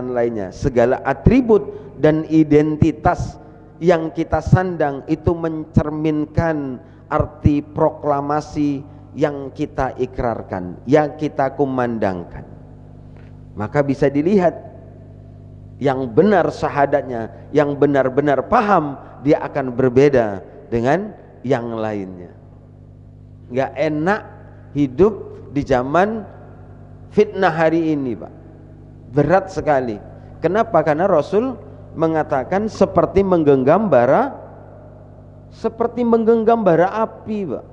lainnya. Segala atribut dan identitas yang kita sandang itu mencerminkan arti proklamasi yang kita ikrarkan, yang kita kumandangkan. Maka bisa dilihat yang benar syahadatnya, yang benar-benar paham, dia akan berbeda dengan yang lainnya. Nggak enak hidup di zaman fitnah hari ini, Pak. Berat sekali. Kenapa? Karena Rasul mengatakan seperti menggenggam bara api, Pak.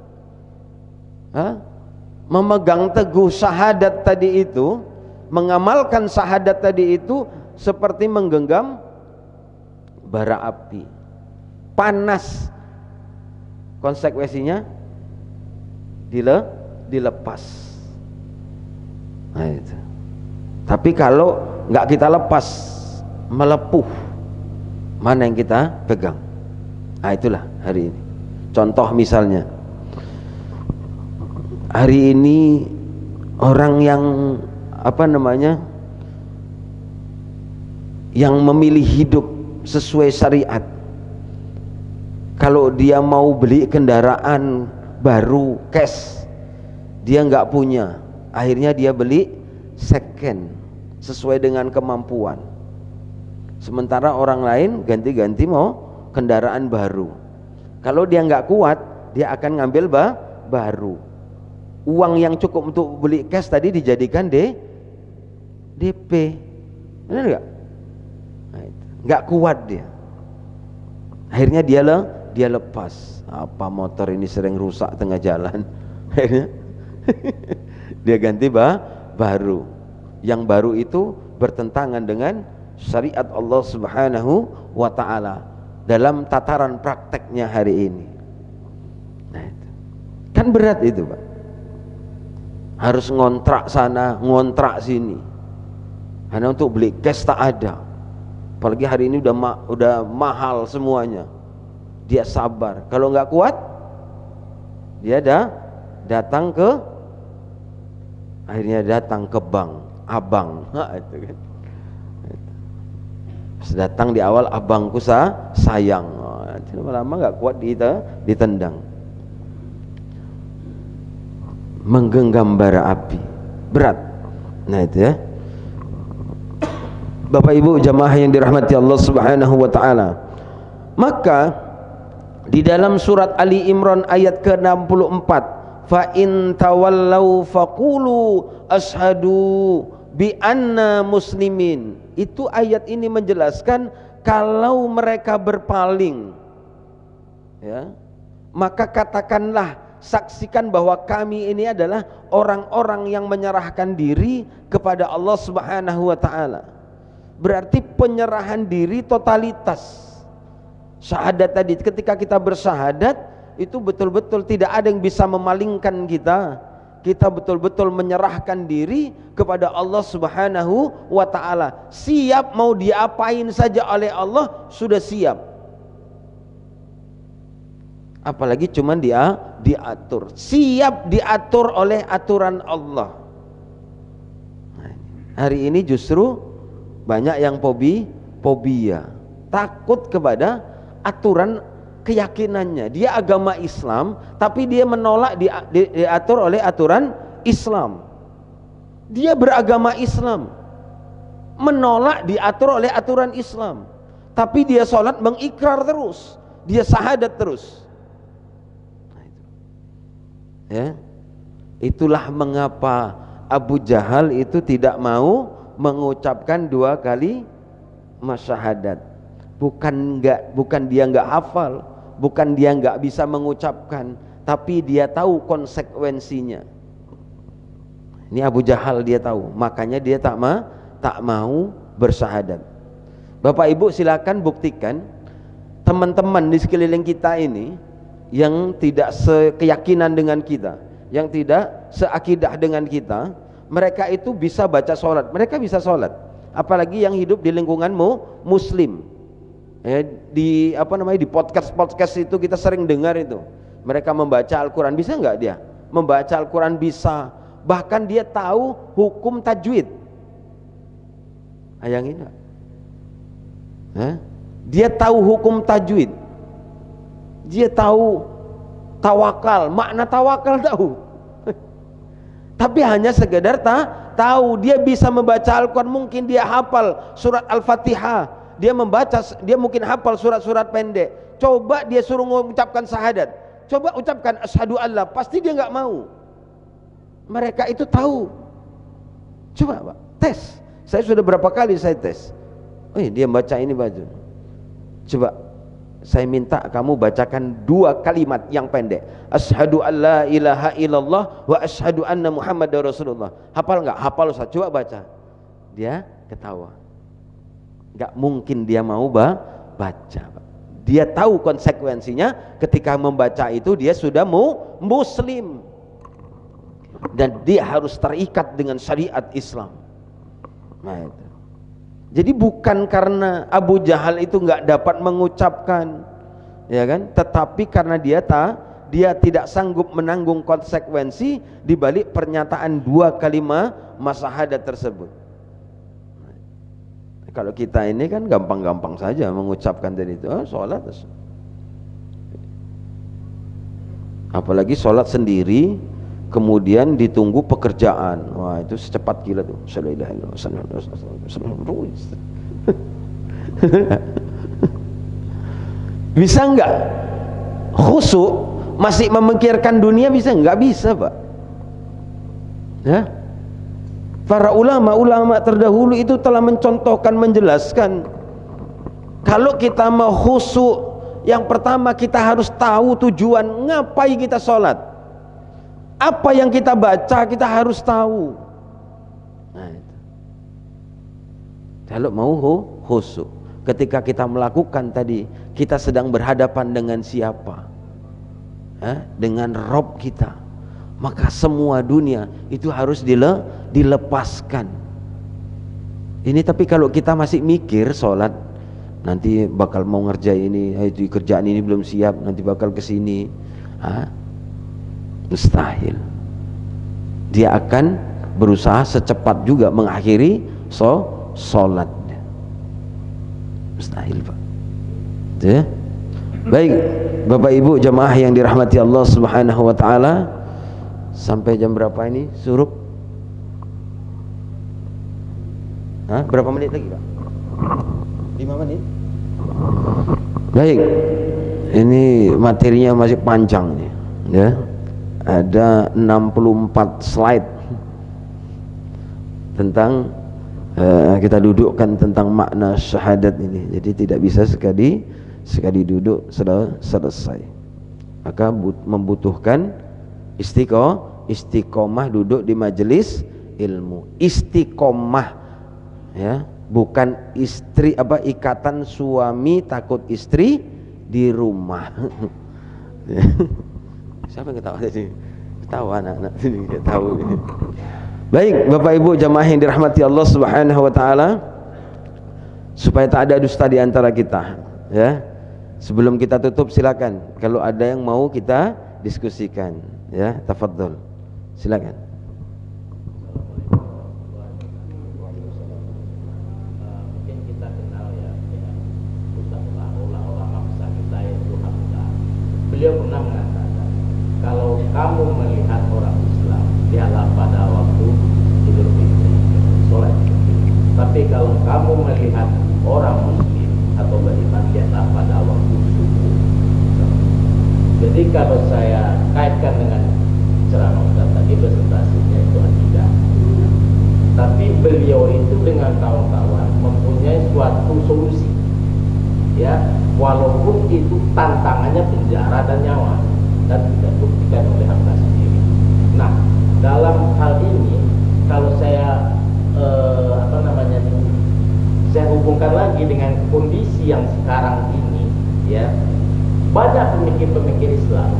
Memegang teguh syahadat tadi itu, mengamalkan syahadat tadi itu seperti menggenggam bara api, panas, konsekuensinya dilepas. Nah itu. Tapi kalau nggak kita lepas, melepuh, mana yang kita pegang? Nah itulah hari ini. Contoh misalnya, hari ini orang yang yang memilih hidup sesuai syariat, kalau dia mau beli kendaraan baru cash, dia nggak punya, akhirnya dia beli second sesuai dengan kemampuan. Sementara orang lain ganti-ganti mau kendaraan baru. Kalau dia nggak kuat, dia akan ngambil baru. Uang yang cukup untuk beli cash tadi dijadikan DP, benar nggak? Nah, nggak kuat dia, akhirnya dia lepas. Apa motor ini sering rusak tengah jalan, akhirnya dia ganti baru. Yang baru itu bertentangan dengan syariat Allah Subhanahu wa ta'ala dalam tataran prakteknya hari ini. Nah, itu kan berat itu, Pak. Harus ngontrak sana, ngontrak sini. Hanya untuk beli cash tak ada. Apalagi hari ini udah mahal semuanya. Dia sabar. Kalau nggak kuat, dia akhirnya datang ke bank, abang. Itu kan. Datang di awal, abangku sayang. Lama-lama nggak kuat ditendang. Menggenggam bara api, berat. Nah itu ya, Bapak Ibu jamaah yang dirahmati Allah Subhanahu wa taala. Maka di dalam surat Ali Imran ayat ke-64, fa in tawallau faqulu ashhadu bi anna muslimin. Itu ayat ini menjelaskan kalau mereka berpaling, ya, maka katakanlah, saksikan bahwa kami ini adalah orang-orang yang menyerahkan diri kepada Allah Subhanahu wa taala. berarti penyerahan diri totalitas. Syahadat tadi, ketika kita bersyahadat itu betul-betul tidak ada yang bisa memalingkan kita. Kita betul-betul menyerahkan diri kepada Allah Subhanahu wa ta'ala. Siap mau diapain saja oleh Allah, sudah siap. Apalagi cuman diatur, siap diatur oleh aturan Allah. Hari ini justru banyak yang fobia, takut kepada aturan keyakinannya. Dia agama Islam, tapi dia menolak diatur oleh aturan Islam. Dia beragama Islam, menolak diatur oleh aturan Islam, tapi dia sholat mengikrar terus, dia syahadat terus. Ya, itulah mengapa Abu Jahal itu tidak mau mengucapkan 2 kali syahadat. Bukan dia nggak hafal, bukan dia nggak bisa mengucapkan, tapi dia tahu konsekuensinya. Ini Abu Jahal dia tahu, makanya dia tak mau bersyahadat. Bapak Ibu silakan buktikan teman-teman di sekeliling kita ini yang tidak sekeyakinan dengan kita, yang tidak seakidah dengan kita, mereka itu bisa baca sholat, mereka bisa sholat. Apalagi yang hidup di lingkunganmu muslim. Di podcast itu kita sering dengar itu, mereka membaca Al-Quran, bisa nggak dia? Membaca Al-Quran bisa, bahkan dia tahu hukum tajwid. Bayangin nggak? Dia tahu hukum tajwid, dia tahu tawakal, makna tawakal tahu. Tapi hanya sekedar tahu. Dia bisa membaca Al-Quran, mungkin dia hafal surat Al-Fatihah, dia mungkin hafal surat-surat pendek. Coba dia suruh mengucapkan syahadat, coba ucapkan asyhadu alla, pasti dia nggak mau. Mereka itu tahu. Coba Pak, tes. Saya sudah berapa kali saya tes. Dia baca ini baju. Coba saya minta kamu bacakan 2 kalimat yang pendek. Asyhadu alla ilaha illallah wa asyhadu anna Muhammadar Rasulullah. Hafal nggak? Hafal Ustaz. Coba baca. Dia ketawa. Nggak mungkin dia mau baca. Dia tahu konsekuensinya. Ketika membaca itu dia sudah muslim, dan dia harus terikat dengan syariat Islam. Nah, itu. Jadi bukan karena Abu Jahal itu nggak dapat mengucapkan, ya kan? Tetapi karena dia tidak sanggup menanggung konsekuensi di balik pernyataan 2 kalimat syahadat tersebut. Kalau kita ini kan gampang-gampang saja mengucapkan tadi itu, sholat. Apalagi sholat sendiri, kemudian ditunggu pekerjaan, wah itu secepat kilat tuh. Bisa nggak khusyuk masih memikirkan dunia? Bisa nggak? Bisa Pak. Ya, para ulama terdahulu itu telah mencontohkan, menjelaskan, kalau kita mau khusyuk, yang pertama kita harus tahu tujuan ngapain kita sholat. Apa yang kita baca kita harus tahu. Nah, itu. Kalau mau khusyuk, ketika kita melakukan tadi, kita sedang berhadapan dengan siapa? Dengan Rob kita. Maka semua dunia itu harus dilepaskan. Ini tapi kalau kita masih mikir sholat, nanti bakal mau ngerjain ini, itu kerjaan ini belum siap, nanti bakal kesini. Mustahil. Dia akan berusaha secepat juga mengakhiri sholatnya. Mustahil Pak. Ya? Baik Bapak Ibu jamaah yang dirahmati Allah Subhanahu wa ta'ala, sampai jam berapa ini surup? Berapa menit lagi Pak? 5 menit. Baik, ini materinya masih panjang nih, ya. Ada 64 slide tentang kita dudukkan tentang makna syahadat ini. Jadi tidak bisa sekali duduk sudah selesai. Maka membutuhkan istiqomah duduk di majelis ilmu. Istiqomah, ya, bukan istri ikatan suami takut istri di rumah. Siapa yang ketawa tadi? Ketawa anak-anak sini, nggak tahu. Baik, Bapak Ibu jamaah yang dirahmati Allah Subhanahu wa taala, supaya tak ada dusta di antara kita, ya. Sebelum kita tutup silakan kalau ada yang mau kita diskusikan, ya, tafadhol. Silakan. Mungkin kita kenal ya dengan ulama besar kita yaitu Hamzah. Beliau pernah mengatakan, kalau kamu melihat orang Islam, lihatlah pada waktu Idul Fitri, sholat. Tapi kalau kamu melihat orang Muslim atau beriman, lihatlah pada waktu subuh. Jadi kalau saya kaitkan dengan ceramah Ustaz tadi, presentasinya itu akidah. Tapi beliau itu dengan kawan-kawan mempunyai suatu solusi, ya, walaupun itu tantangannya penjara dan nyawa, dan tidak buktikan oleh Hamzah sendiri. Nah, dalam hal ini kalau saya saya hubungkan lagi dengan kondisi yang sekarang ini, ya, banyak pemikir-pemikir Islam,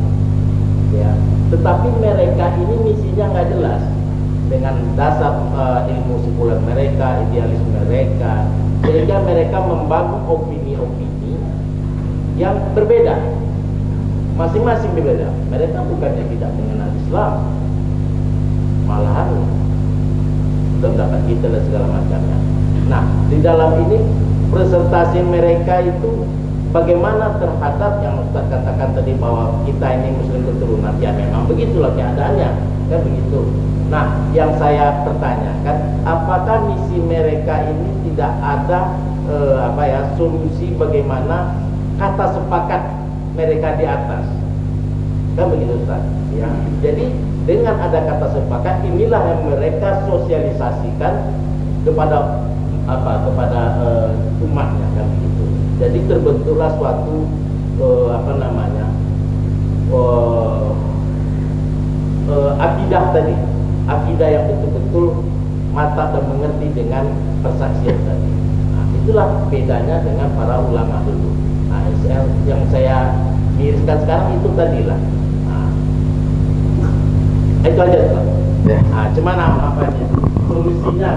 ya, tetapi mereka ini misinya nggak jelas dengan dasar ilmu sekuler mereka, idealisme mereka, sehingga mereka membangun opini-opini yang berbeda, masing-masing berbeda. Mereka bukannya tidak mengenal Islam, malahan sudah mendapat kita dan segala macamnya. Nah, di dalam ini presentasi mereka itu bagaimana terhadap yang Ustaz katakan tadi bahwa kita ini Muslim keturunan, ya memang begitulah keadaannya, kan begitu. Nah, yang saya pertanyakan, apakah misi mereka ini tidak ada solusi bagaimana kata sepakat mereka di atas, kan begitu Ustaz? Ya, jadi dengan ada kata sepakat inilah yang mereka sosialisasikan kepada umatnya, kan begitu. Jadi terbentuklah suatu akidah tadi, akidah yang betul-betul mata dan mengerti dengan persaksian tadi. Nah, itulah bedanya dengan para ulama dulu. Nah, yang saya miriskan sekarang itu tadilah. Nah, itu aja Pak. Ya. Nah, cuman solusinya?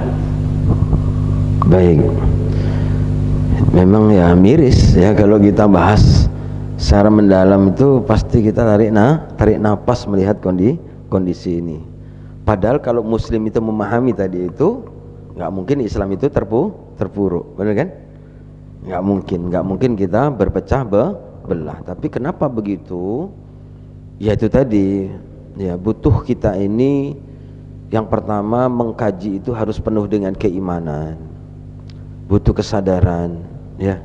Baik. Memang ya miris ya kalau kita bahas secara mendalam, itu pasti kita tarik nafas melihat kondisi ini. Padahal kalau Muslim itu memahami tadi itu, nggak mungkin Islam itu terpuruk, benar kan? Nggak mungkin kita berpecah belah. Tapi kenapa begitu? Ya itu tadi, ya butuh kita ini yang pertama mengkaji itu harus penuh dengan keimanan, butuh kesadaran, ya.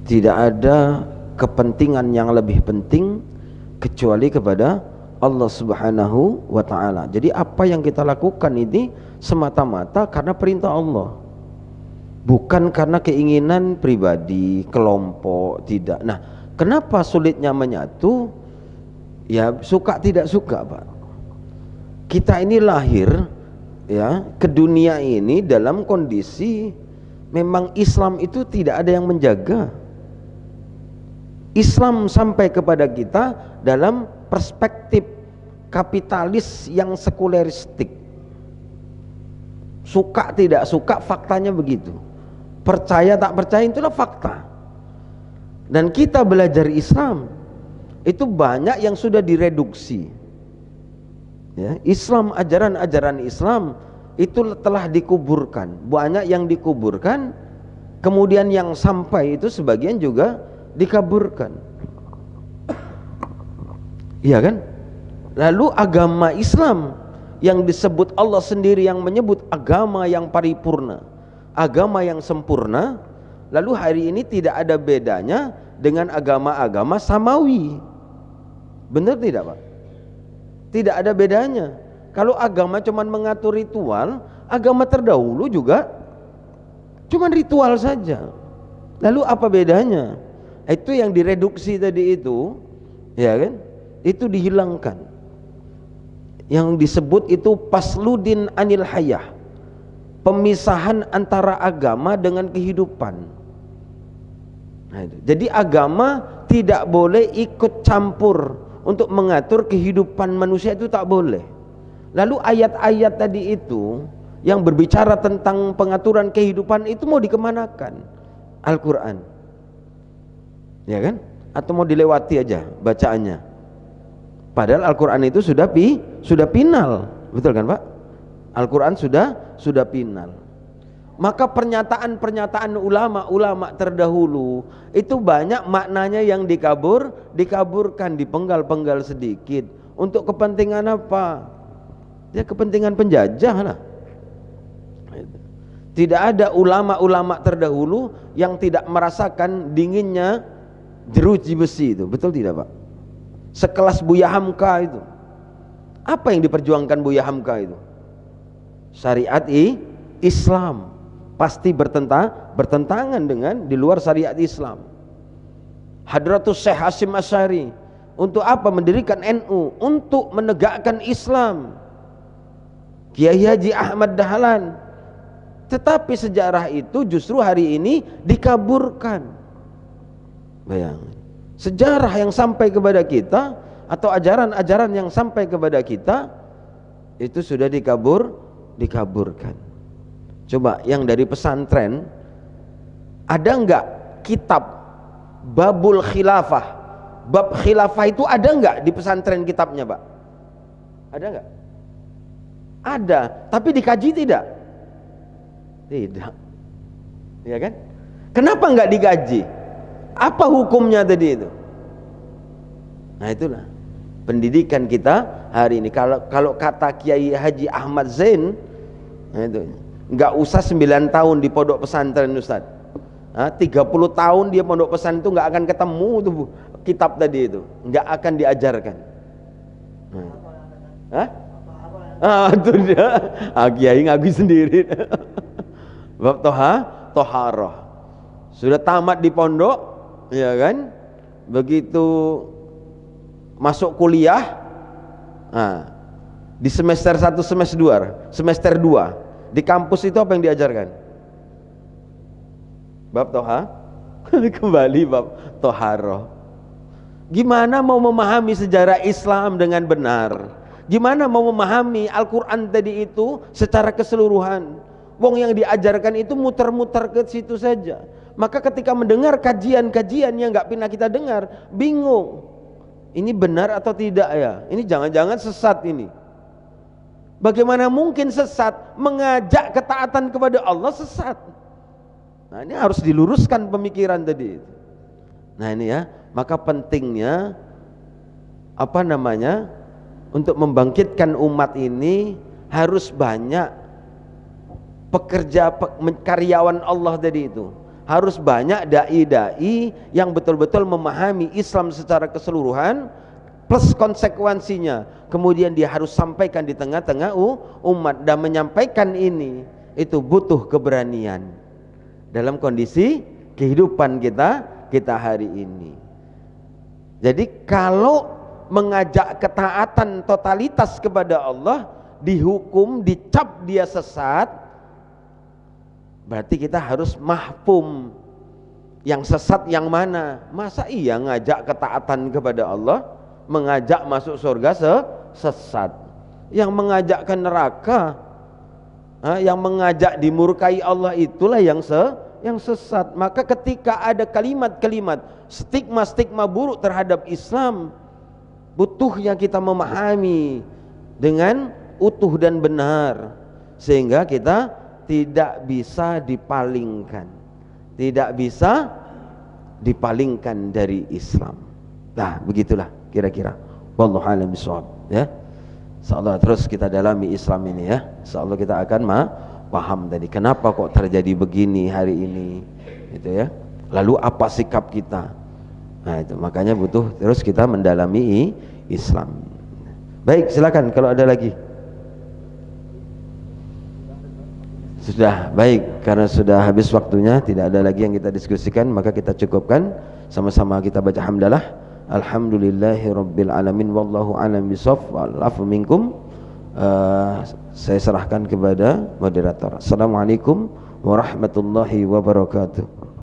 Tidak ada kepentingan yang lebih penting kecuali kepada Allah Subhanahu wa ta'ala. Jadi apa yang kita lakukan ini semata-mata karena perintah Allah, bukan karena keinginan pribadi, kelompok, tidak. Nah, kenapa sulitnya menyatu? Ya suka tidak suka, Pak. Kita ini lahir ya ke dunia ini dalam kondisi memang Islam itu tidak ada yang menjaga. Islam sampai kepada kita dalam perspektif kapitalis yang sekuleristik. Suka tidak suka, faktanya begitu. Percaya tak percaya, itulah fakta. Dan kita belajar Islam itu banyak yang sudah direduksi, ya. Islam, ajaran-ajaran Islam itu telah dikuburkan. Banyak yang dikuburkan, kemudian yang sampai itu sebagian juga dikaburkan, iya kan? Lalu agama Islam yang disebut Allah sendiri yang menyebut agama yang paripurna, agama yang sempurna, lalu hari ini tidak ada bedanya dengan agama-agama samawi. Benar tidak, Pak? Tidak ada bedanya. Kalau agama cuma mengatur ritual, agama terdahulu juga cuma ritual saja. Lalu apa bedanya? Itu yang direduksi tadi itu, ya kan? Itu dihilangkan. Yang disebut itu pasludin anil hayah, pemisahan antara agama dengan kehidupan. Nah, itu. Jadi agama tidak boleh ikut campur untuk mengatur kehidupan manusia, itu tak boleh. Lalu ayat-ayat tadi itu yang berbicara tentang pengaturan kehidupan itu mau dikemanakan? Al-Quran, ya kan? Atau mau dilewati aja bacaannya? Padahal Al-Quran itu sudah final, betul kan Pak? Al-Quran sudah final. Maka pernyataan-pernyataan ulama terdahulu itu banyak maknanya yang dikaburkan, dipenggal-penggal sedikit. Untuk kepentingan apa? Ya kepentingan penjajah lah. Tidak ada ulama-ulama terdahulu yang tidak merasakan dinginnya jeruji besi itu, betul tidak Pak? Sekelas Buya Hamka itu, apa yang diperjuangkan Buya Hamka itu? Syariat Islam, pasti bertentangan dengan di luar syariat Islam. Hadratus Syekh Hasyim Asy'ari, untuk apa mendirikan NU? Untuk menegakkan Islam. Kiai Haji Ahmad Dahlan, tetapi sejarah itu justru hari ini dikaburkan. Bayangkan, sejarah yang sampai kepada kita atau ajaran-ajaran yang sampai kepada kita itu sudah dikaburkan. Coba yang dari pesantren, ada enggak kitab Babul Khilafah? Bab khilafah itu ada enggak di pesantren kitabnya, Pak? Ada enggak? Ada, tapi dikaji tidak? Tidak. Ya kan? Kenapa enggak dikaji? Apa hukumnya tadi itu? Nah itulah pendidikan kita hari ini. Kalau kata Kiai Haji Ahmad Zain, nah itu, enggak usah 9 tahun di pondok pesantren Ustaz. 30 tahun dia pondok pesantren itu enggak akan ketemu tuh kitab tadi itu, enggak akan diajarkan. Itu dia. Kiai ngaku sendiri. Bab toharoh. Sudah tamat di pondok, ya kan? Begitu masuk kuliah, di semester 1, semester 2 di kampus itu apa yang diajarkan? Bab kembali bab toharoh. Gimana mau memahami sejarah Islam dengan benar? Gimana mau memahami Al-Quran tadi itu secara keseluruhan? Wong yang diajarkan itu muter-muter ke situ saja. Maka ketika mendengar kajian-kajian yang nggak pernah kita dengar, bingung. Ini benar atau tidak ya? Ini jangan-jangan sesat ini. Bagaimana mungkin sesat? Mengajak ketaatan kepada Allah sesat. Nah ini harus diluruskan pemikiran tadi. Nah ini ya, maka pentingnya untuk membangkitkan umat ini harus banyak karyawan Allah tadi itu. Harus banyak dai-dai yang betul-betul memahami Islam secara keseluruhan plus konsekuensinya. Kemudian dia harus sampaikan di tengah-tengah umat, dan menyampaikan ini itu butuh keberanian dalam kondisi kehidupan kita hari ini. Jadi kalau mengajak ketaatan totalitas kepada Allah, dihukum, dicap dia sesat, berarti kita harus mahfum yang sesat yang mana. Masa iya ngajak ketaatan kepada Allah, mengajak masuk surga sesat, yang mengajak ke neraka, yang mengajak dimurkai Allah, itulah yang sesat. Maka ketika ada kalimat-kalimat stigma-stigma buruk terhadap Islam, butuhnya kita memahami dengan utuh dan benar, sehingga kita tidak bisa dipalingkan dari Islam. Nah begitulah kira-kira. Wallahu a'lam bishawab, ya. Insyaallah terus kita dalami Islam ini ya. Insyaallah kita akan paham tadi kenapa kok terjadi begini hari ini, gitu ya. Lalu apa sikap kita? Nah itu makanya butuh terus kita mendalami Islam. Baik, silakan kalau ada lagi. Sudah, baik, karena sudah habis waktunya, tidak ada lagi yang kita diskusikan, maka kita cukupkan. Sama-sama kita baca hamdalah. Alhamdulillahirabbil alamin, wallahu a'lam bishawab, wal afu minkum. saya serahkan kepada moderator. Assalamualaikum warahmatullahi wabarakatuh.